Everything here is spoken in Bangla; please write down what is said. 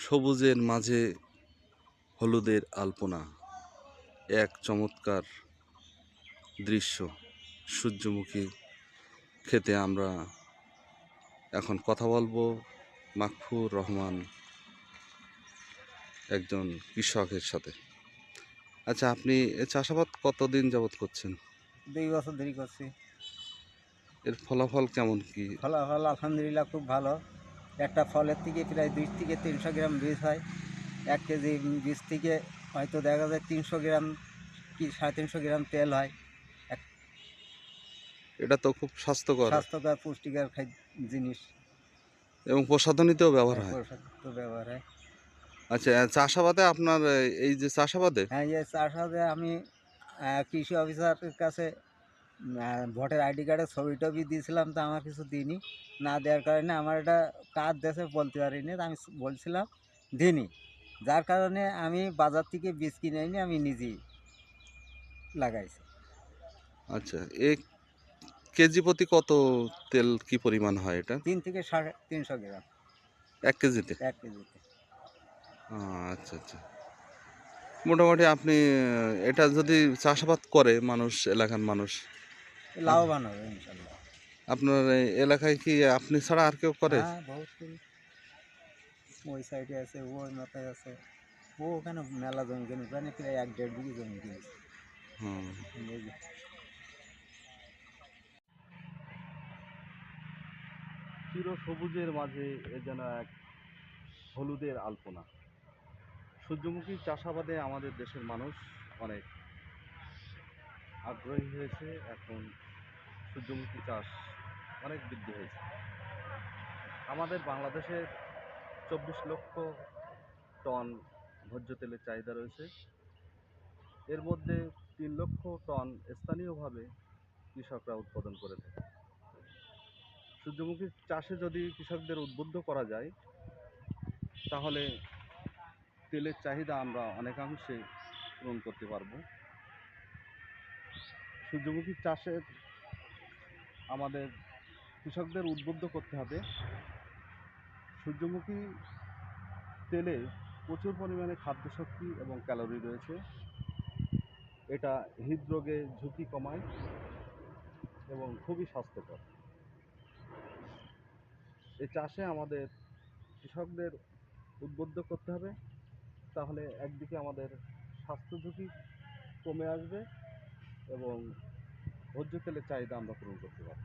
সবুজের মাঝে হলুদের আলপনা, এক চমৎকার দৃশ্য। সূর্যমুখী খেতে আমরা এখন কথা বলবো মাকফুর রহমান, একজন কৃষকের সাথে। আচ্ছা, আপনি চাষাবাদ কতদিন যাবত করছেন? 2 বছর ধরে করছি। এর ফলাফল কেমন কি? ফলাফল আলহামদুলিল্লাহ খুব ভালো। একটা ফলের থেকে প্রায় 2 থেকে 300 গ্রাম বীজ হয়। 1 কেজি বীজ থেকে হয়তো দেখা যায় 300 গ্রাম কি 350 গ্রাম তেল হয়। এক এটা তো খুব স্বাস্থ্যকর স্বাস্থ্যকর পুষ্টিকর জিনিস। এবং প্রসাধনীতেও ব্যবহার হয়। পোশাক ব্যবহার হয়। আচ্ছা, চাষাবাদে আপনার এই যে চাষাবাদে হ্যাঁ, তার সাথে আমি কৃষি অফিসারের কাছে ভোটার আইডি কার্ডের ছবি-টবি দিয়েছিলাম, তো আমার কিছু দিইনি। না দেওয়ার কারণে আমার একটা কার্ড দিয়েছে বলতে পারিনি। তো আমি বলছিলাম দিইনি। যার কারণে আমি বাজার থেকে বীজ কিনে এনে আমি নিজেই লাগাইছি। আচ্ছা, কেজি প্রতি কত তেল কি পরিমাণ হয় এটা? 3 থেকে 350 গ্রাম 1 কেজিতে? 1 কেজিতে। আচ্ছা, আচ্ছা। মোটামুটি আপনি এটা যদি চাষাবাদ করে মানুষ, এলাকার মানুষ, আপ লাভবান হবে ইনশাল্লাহ। আপনার এই এলাকায় কি আপনি ছাড়া আর কেউ করে? হ্যাঁ, বহুত করি। ওই সাইডে আছে, ওই মাথায় আছে। ও ওখানে মেলা জমি কিনে, ওখানে প্রায় 1-1.5 বিঘি জমি কিনেছে। হুম। এই যে চিরসবুজের মাঝে এ যেন এক হলুদের আলপনা। সূর্যমুখী চাষাবাদে আমাদের দেশের মানুষ অনেক আগ্রহী হয়েছে। এখন সূর্যমুখী চাষ অনেক বৃদ্ধি হয়েছে। আমাদের বাংলাদেশে 24 লক্ষ টন ভোজ্য তেলের চাহিদা রয়েছে। এর মধ্যে 3 লক্ষ টন স্থানীয়ভাবে কৃষকরা উৎপাদন করে থাকে। সূর্যমুখী চাষে যদি কৃষকদের উদ্বুদ্ধ করা যায়, তাহলে তেলের চাহিদা আমরা অনেকাংশে পূরণ করতে পারব। সূর্যমুখী চাষের আমাদের কৃষকদের উদ্বুদ্ধ করতে হবে। সূর্যমুখী তেলে প্রচুর পরিমাণে খাদ্যশক্তি এবং ক্যালোরি রয়েছে। এটা হৃদরোগের ঝুঁকি কমায় এবং খুবই স্বাস্থ্যকর। এই চাষে আমাদের কৃষকদের উদ্বুদ্ধ করতে হবে, তাহলে একদিকে আমাদের স্বাস্থ্য ঝুঁকি কমে আসবে এবং ভোজ্য তেলের চাহিদা আমরা পূরণ করতে পারব।